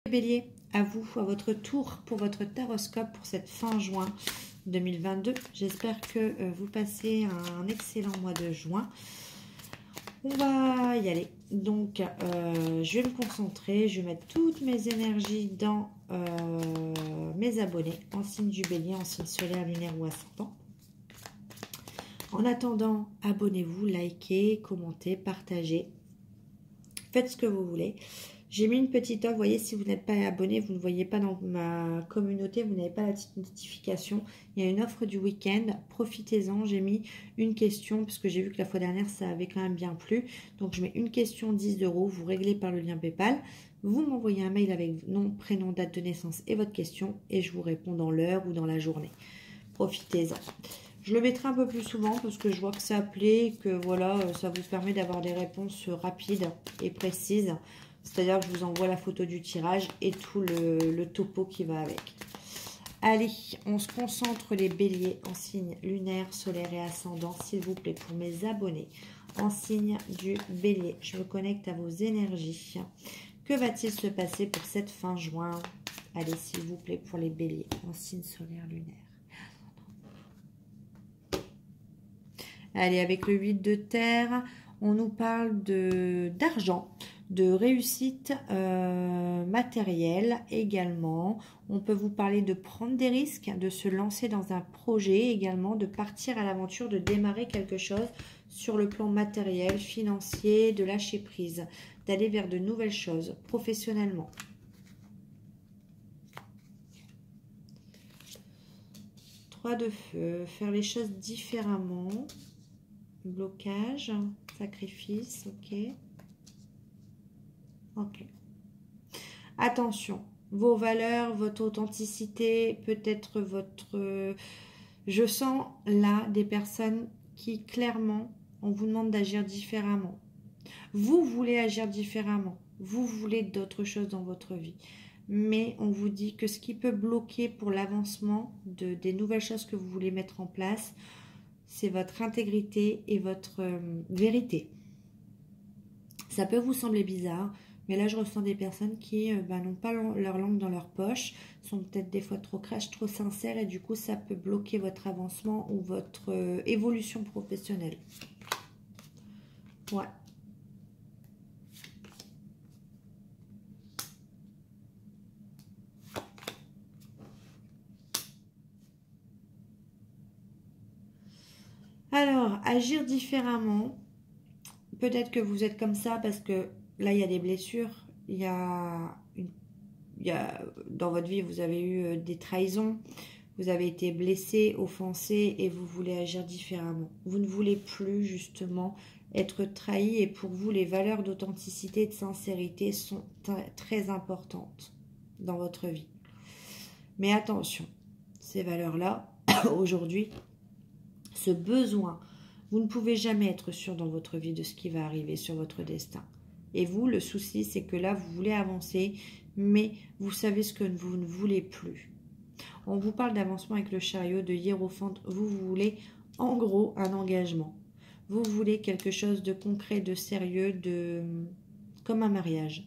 Bélier, à vous, à votre tour pour votre taroscope pour cette fin juin 2022. J'espère que vous passez un excellent mois de juin. On va y aller. Donc, je vais me concentrer. Je vais mettre toutes mes énergies dans mes abonnés en signe du Bélier, en signe solaire, lunaire ou ascendant. En attendant, abonnez-vous, likez, commentez, partagez. Faites ce que vous voulez. J'ai mis une petite offre, vous voyez, si vous n'êtes pas abonné, vous ne voyez pas dans ma communauté, vous n'avez pas la petite notification. Il y a une offre du week-end, profitez-en. J'ai mis une question, parce que j'ai vu que la fois dernière, ça avait quand même bien plu. Donc, je mets une question, 10 €, vous réglez par le lien PayPal. Vous m'envoyez un mail avec nom, prénom, date de naissance et votre question, et je vous réponds dans l'heure ou dans la journée. Profitez-en. Je le mettrai un peu plus souvent, parce que je vois que ça plaît, que voilà, ça vous permet d'avoir des réponses rapides et précises. C'est-à-dire que je vous envoie la photo du tirage et tout le topo qui va avec. Allez, on se concentre les béliers en signe lunaire, solaire et ascendant, s'il vous plaît, pour mes abonnés. En signe du bélier, je me connecte à vos énergies. Que va-t-il se passer pour cette fin juin? Allez, s'il vous plaît, pour les béliers en signe solaire, lunaire. Allez, avec le 8 de terre, on nous parle d'argent, de réussite matérielle également. On peut vous parler de prendre des risques, de se lancer dans un projet également, de partir à l'aventure, de démarrer quelque chose sur le plan matériel, financier, de lâcher prise, d'aller vers de nouvelles choses professionnellement. Trois de feu, faire les choses différemment. Blocage, sacrifice, ok. Ok. Attention, vos valeurs, votre authenticité, peut-être votre... Je sens là des personnes qui clairement, on vous demande d'agir différemment. Vous voulez agir différemment. Vous voulez d'autres choses dans votre vie. Mais on vous dit que ce qui peut bloquer pour l'avancement des nouvelles choses que vous voulez mettre en place, c'est votre intégrité et votre vérité. Ça peut vous sembler bizarre, mais là je ressens des personnes qui n'ont pas leur langue dans leur poche, sont peut-être des fois trop crash, trop sincères, et du coup ça peut bloquer votre avancement ou votre évolution professionnelle. Ouais. Alors, agir différemment. Peut-être que vous êtes comme ça parce que là, il y a des blessures. Dans votre vie, vous avez eu des trahisons. Vous avez été blessé, offensé et vous voulez agir différemment. Vous ne voulez plus justement être trahi et pour vous, les valeurs d'authenticité et de sincérité sont très importantes dans votre vie. Mais attention, ces valeurs-là, aujourd'hui, ce besoin, vous ne pouvez jamais être sûr dans votre vie de ce qui va arriver sur votre destin. Et vous, le souci, c'est que là, vous voulez avancer, mais vous savez ce que vous ne voulez plus. On vous parle d'avancement avec le chariot de Hiérophante. Vous voulez, en gros, un engagement. Vous voulez quelque chose de concret, de sérieux, comme un mariage.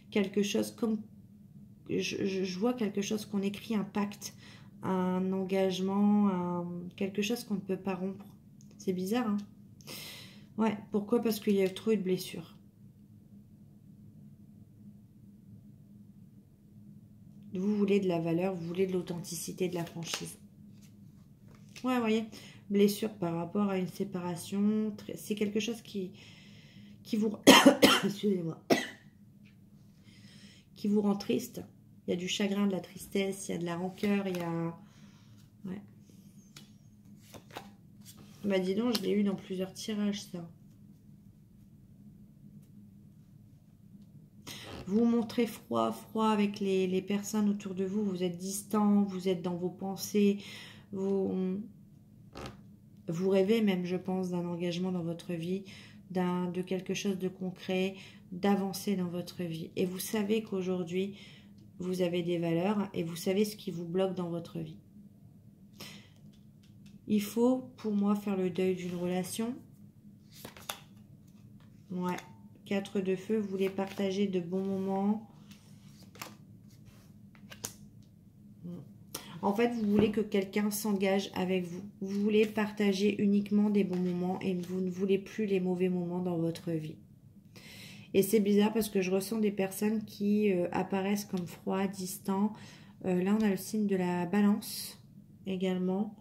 Quelque chose comme... Je vois quelque chose qu'on écrit, un pacte, un engagement, quelque chose qu'on ne peut pas rompre. C'est bizarre, hein? Ouais, pourquoi? Parce qu'il y a trop eu de blessures. Vous voulez de la valeur, vous voulez de l'authenticité, de la franchise. Ouais, vous voyez, blessure par rapport à une séparation, c'est quelque chose qui vous... Excusez-moi. Qui vous rend triste. Il y a du chagrin, de la tristesse, il y a de la rancœur, il y a... Ouais. Bah dis donc, je l'ai eu dans plusieurs tirages, ça. Vous montrez froid avec les personnes autour de vous. Vous êtes distant, vous êtes dans vos pensées. Vous rêvez même, je pense, d'un engagement dans votre vie, de quelque chose de concret, d'avancer dans votre vie. Et vous savez qu'aujourd'hui, vous avez des valeurs et vous savez ce qui vous bloque dans votre vie. Il faut, pour moi, faire le deuil d'une relation. Ouais. 4 de feu, vous voulez partager de bons moments. En fait, vous voulez que quelqu'un s'engage avec vous. Vous voulez partager uniquement des bons moments et vous ne voulez plus les mauvais moments dans votre vie. Et c'est bizarre parce que je ressens des personnes qui apparaissent comme froids, distants. Là, on a le signe de la balance également.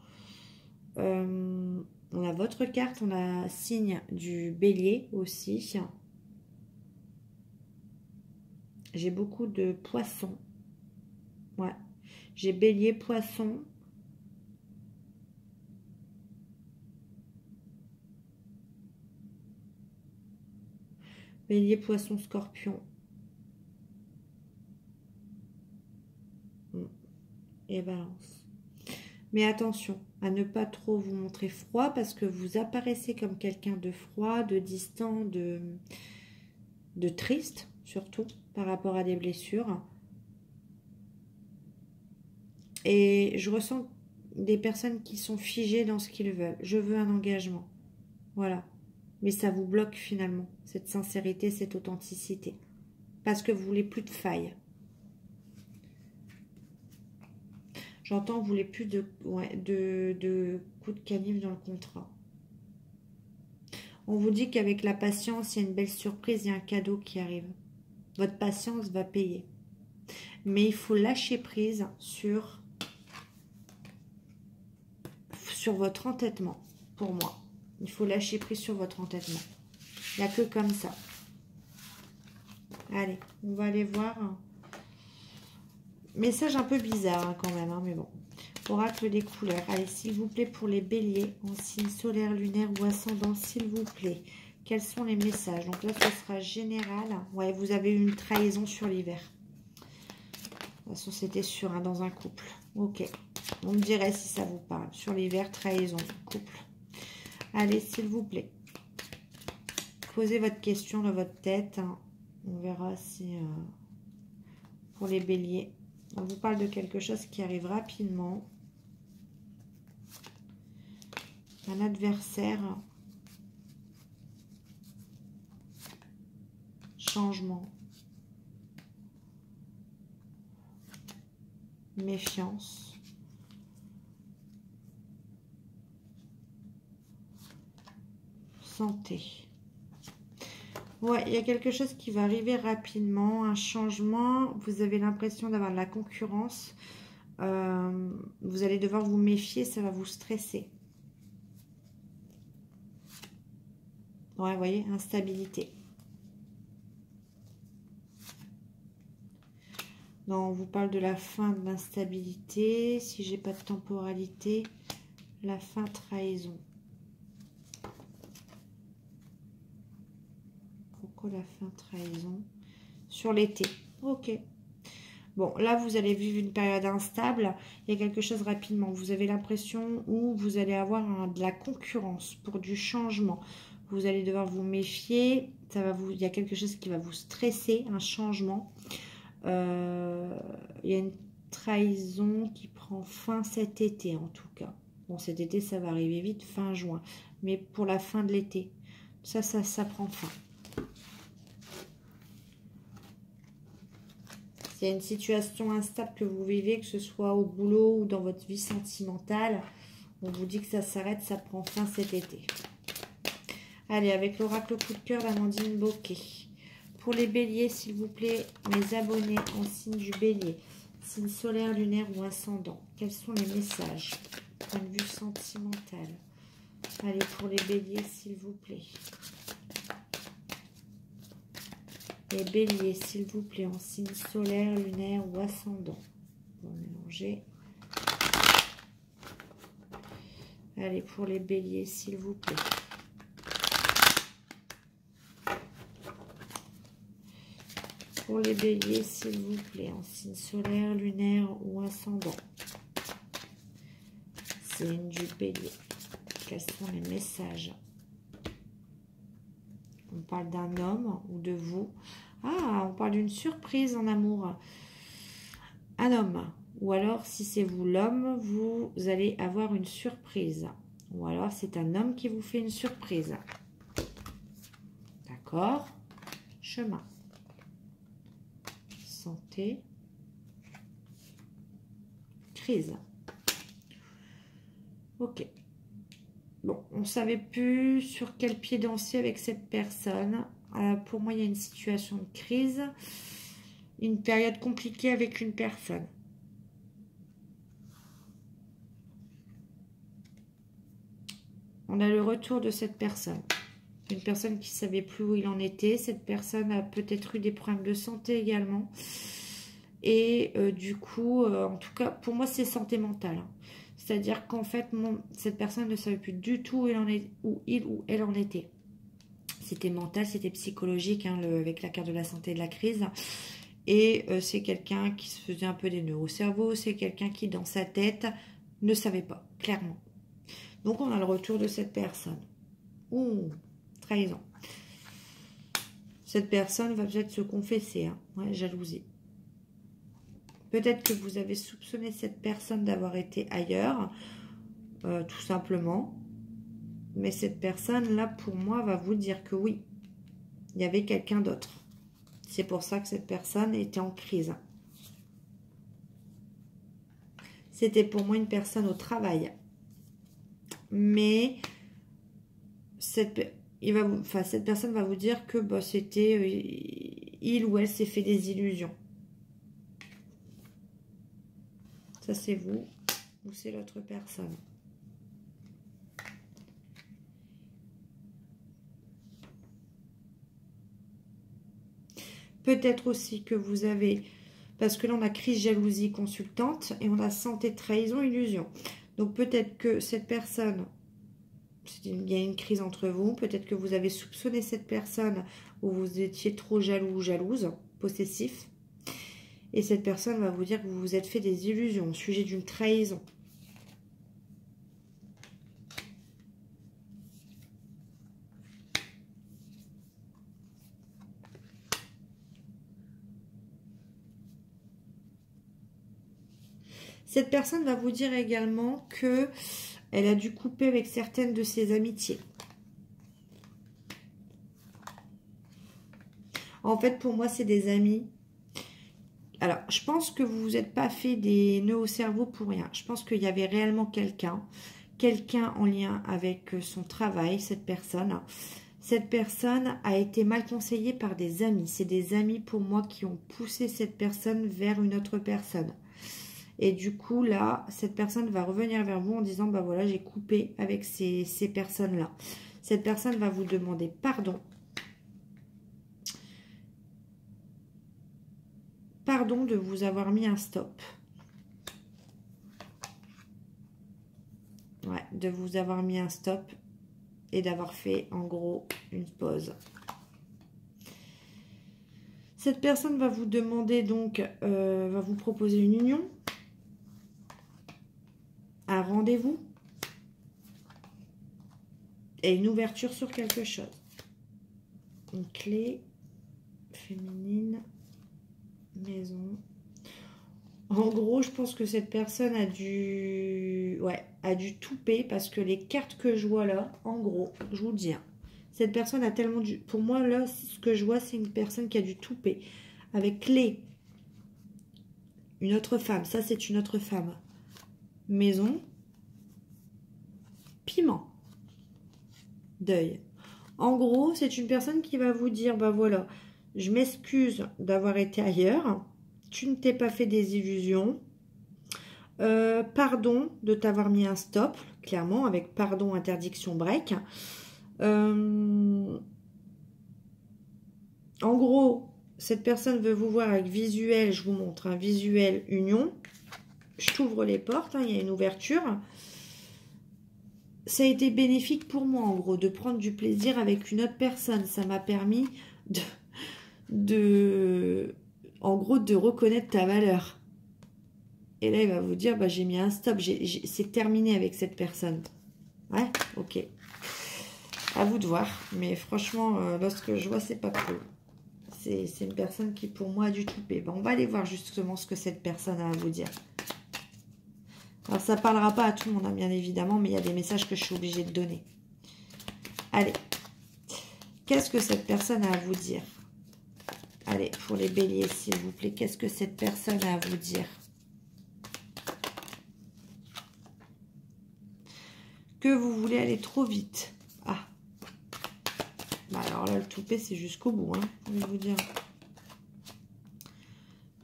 On a votre carte, on a signe du bélier aussi. J'ai beaucoup de poissons. Ouais. J'ai bélier, poisson. Bélier, poisson, scorpion. Et balance. Mais attention à ne pas trop vous montrer froid parce que vous apparaissez comme quelqu'un de froid, de distant, de triste, surtout par rapport à des blessures. Et je ressens des personnes qui sont figées dans ce qu'ils veulent. Je veux un engagement. Voilà. Mais ça vous bloque finalement, cette sincérité, cette authenticité. Parce que vous voulez plus de failles. J'entends, vous voulez plus de coups de canif dans le contrat. On vous dit qu'avec la patience, il y a une belle surprise, il y a un cadeau qui arrive. Votre patience va payer. Mais il faut lâcher prise sur votre entêtement, pour moi. Il faut lâcher prise sur votre entêtement. Il n'y a que comme ça. Allez, on va aller voir. Message un peu bizarre hein, quand même, hein, mais bon. Oracle des couleurs. Allez, s'il vous plaît, pour les béliers, en signe solaire, lunaire ou ascendant, s'il vous plaît. Quels sont les messages? Donc là, ce sera général. Ouais, vous avez eu une trahison sur l'hiver. De toute façon, c'était sûr, hein, dans un couple. Ok. On me dirait si ça vous parle. Sur l'hiver, trahison, couple. Allez, s'il vous plaît. Posez votre question dans votre tête. Hein. On verra si... pour les béliers. On vous parle de quelque chose qui arrive rapidement. Un adversaire. Changement. Méfiance. Santé. Ouais, il y a quelque chose qui va arriver rapidement, un changement. Vous avez l'impression d'avoir de la concurrence. Vous allez devoir vous méfier, ça va vous stresser. Ouais, vous voyez, instabilité. Non, on vous parle de la fin de l'instabilité. Si j'ai pas de temporalité, la fin trahison. Pourquoi la fin trahison? Sur l'été. Ok. Bon, là, vous allez vivre une période instable. Il y a quelque chose rapidement. Vous avez l'impression où vous allez avoir de la concurrence pour du changement. Vous allez devoir vous méfier. Il y a quelque chose qui va vous stresser, un changement. Il y a une trahison qui prend fin cet été, en tout cas. Bon, cet été, ça va arriver vite, fin juin. Mais pour la fin de l'été, ça prend fin. Il y a une situation instable que vous vivez, que ce soit au boulot ou dans votre vie sentimentale, on vous dit que ça s'arrête, ça prend fin cet été. Allez, avec l'oracle coup de cœur d'Amandine Bocquet. Pour les béliers, s'il vous plaît, mes abonnés en signe du bélier, signe solaire, lunaire ou ascendant. Quels sont les messages? Point de vue sentimental. Allez, pour les béliers, s'il vous plaît. Les béliers, s'il vous plaît, en signe solaire, lunaire ou ascendant. On va mélanger. Allez, pour les béliers, s'il vous plaît. Pour les béliers, s'il vous plaît, en signe solaire, lunaire ou ascendant. Signe du bélier. Quels sont les messages? On parle d'un homme ou de vous. Ah, on parle d'une surprise en amour. Un homme. Ou alors, si c'est vous l'homme, vous allez avoir une surprise. Ou alors, c'est un homme qui vous fait une surprise. D'accord? Chemin. Santé. Crise. Ok. Bon, on ne savait plus sur quel pied danser avec cette personne. Pour moi, il y a une situation de crise. Une période compliquée avec une personne. On a le retour de cette personne. Une personne qui ne savait plus où il en était. Cette personne a peut-être eu des problèmes de santé également. Et du coup, en tout cas, pour moi, c'est santé mentale. Hein. C'est-à-dire qu'en fait, cette personne ne savait plus du tout où il ou elle en était. C'était mental, c'était psychologique, hein, avec la carte de la santé et de la crise. Et c'est quelqu'un qui se faisait un peu des nœuds au cerveau. C'est quelqu'un qui, dans sa tête, ne savait pas, clairement. Donc, on a le retour de cette personne. Ouh, trahison. Cette personne va peut-être se confesser. Hein. Ouais, jalousie. Peut-être que vous avez soupçonné cette personne d'avoir été ailleurs, tout simplement. Mais cette personne-là, pour moi, va vous dire que oui, il y avait quelqu'un d'autre. C'est pour ça que cette personne était en crise. C'était pour moi une personne au travail. Mais cette personne va vous dire que bah, c'était il ou elle s'est fait des illusions. Ça, c'est vous ou c'est l'autre personne. Peut-être aussi que vous avez... Parce que là, on a crise, jalousie, consultante. Et on a santé, trahison, illusion. Donc, peut-être que cette personne... Il y a une crise entre vous. Peut-être que vous avez soupçonné cette personne où vous étiez trop jaloux ou jalouse, possessif. Et cette personne va vous dire que vous vous êtes fait des illusions au sujet d'une trahison. Cette personne va vous dire également que elle a dû couper avec certaines de ses amitiés. En fait, pour moi, c'est des amis. Alors, je pense que vous vous êtes pas fait des nœuds au cerveau pour rien. Je pense qu'il y avait réellement quelqu'un en lien avec son travail, cette personne. Cette personne a été mal conseillée par des amis. C'est des amis pour moi qui ont poussé cette personne vers une autre personne. Et du coup, là, cette personne va revenir vers vous en disant, bah voilà, j'ai coupé avec ces personnes-là. Cette personne va vous demander pardon. Pardon de vous avoir mis un stop. Ouais, de vous avoir mis un stop et d'avoir fait, en gros, une pause. Cette personne va vous demander donc, va vous proposer une union. Un rendez-vous et une ouverture sur quelque chose. Une clé féminine, maison. En gros, je pense que cette personne a dû touper parce que les cartes que je vois là, en gros, je vous le dis, hein, cette personne a tellement dû... Pour moi, là, ce que je vois, c'est une personne qui a dû touper avec clé. Une autre femme, ça c'est une autre femme. Maison. Piment. Deuil. En gros, c'est une personne qui va vous dire, bah voilà, je m'excuse d'avoir été ailleurs, tu ne t'es pas fait des illusions, pardon de t'avoir mis un stop, clairement, avec pardon, interdiction, break. En gros, cette personne veut vous voir avec visuel, je vous montre un visuel union, je t'ouvre les portes, hein, il y a une ouverture. Ça a été bénéfique pour moi, en gros, de prendre du plaisir avec une autre personne. Ça m'a permis en gros, de reconnaître ta valeur. Et là, il va vous dire, bah, j'ai mis un stop. C'est terminé avec cette personne. Ouais, ok. À vous de voir. Mais franchement, lorsque je vois, c'est pas cool. C'est une personne qui, pour moi, a dû touper. Bon, on va aller voir justement ce que cette personne a à vous dire. Alors, ça ne parlera pas à tout le monde, hein, bien évidemment, mais il y a des messages que je suis obligée de donner. Allez. Qu'est-ce que cette personne a à vous dire? Allez, pour les béliers, s'il vous plaît, qu'est-ce que cette personne a à vous dire? que vous voulez aller trop vite. Ah. Bah alors là, le toupet, c'est jusqu'au bout, hein, je vais vous dire.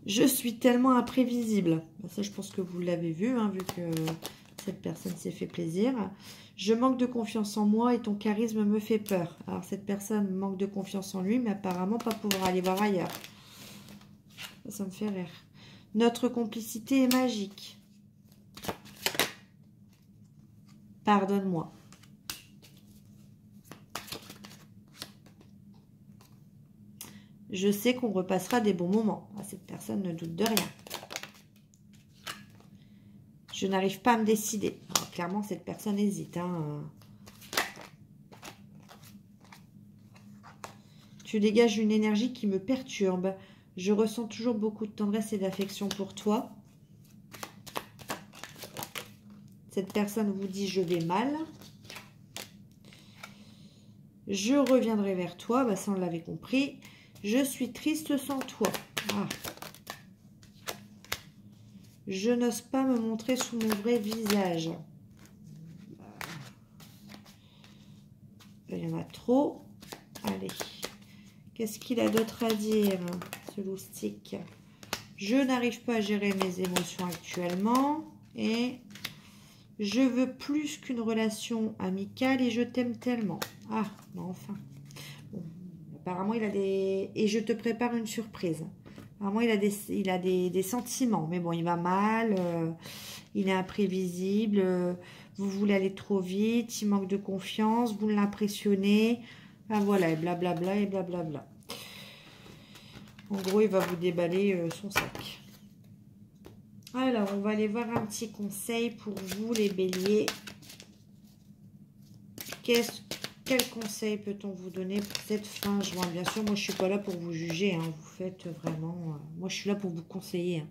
Je suis tellement imprévisible. Ça, je pense que vous l'avez vu, hein, vu que cette personne s'est fait plaisir. Je manque de confiance en moi et ton charisme me fait peur. Alors, cette personne manque de confiance en lui, mais apparemment pas pouvoir aller voir ailleurs. Ça me fait rire. Notre complicité est magique. Pardonne-moi. Je sais qu'on repassera des bons moments. Cette personne ne doute de rien. Je n'arrive pas à me décider. Alors, clairement, cette personne hésite. Hein. Tu dégages une énergie qui me perturbe. Je ressens toujours beaucoup de tendresse et d'affection pour toi. Cette personne vous dit « je vais mal ». Je reviendrai vers toi. Bah, ça, on l'avait compris. Je suis triste sans toi. Ah. Je n'ose pas me montrer sous mon vrai visage. Il y en a trop. Allez. Qu'est-ce qu'il a d'autre à dire, ce loustique? Je n'arrive pas à gérer mes émotions actuellement. Et je veux plus qu'une relation amicale et je t'aime tellement. Ah, mais enfin. Bon, apparemment, il a des... Et je te prépare une surprise. Apparemment, il a des sentiments. Mais bon, il va mal. Il est imprévisible. Vous voulez aller trop vite. Il manque de confiance. Vous l'impressionnez. Ah, voilà, et blablabla, et blablabla. En gros, il va vous déballer son sac. Alors, on va aller voir un petit conseil pour vous, les béliers. Quel conseil peut-on vous donner pour cette fin juin? Bien sûr, moi, je ne suis pas là pour vous juger. Hein. Vous faites vraiment... moi, je suis là pour vous conseiller. Hein.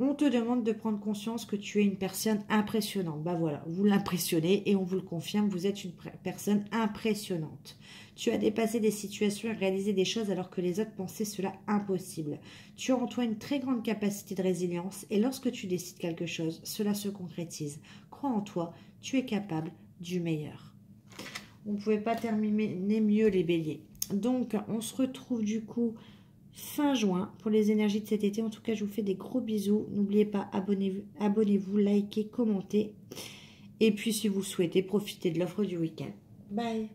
On te demande de prendre conscience que tu es une personne impressionnante. Bah voilà, vous l'impressionnez et on vous le confirme, vous êtes une personne impressionnante. Tu as dépassé des situations et réalisé des choses alors que les autres pensaient cela impossible. Tu as en toi une très grande capacité de résilience et lorsque tu décides quelque chose, cela se concrétise. Crois en toi, tu es capable du meilleur. On ne pouvait pas terminer mieux les béliers. Donc, on se retrouve du coup... fin juin pour les énergies de cet été. En tout cas, je vous fais des gros bisous. N'oubliez pas, abonnez-vous, likez, commentez. Et puis, si vous souhaitez, profitez de l'offre du week-end. Bye!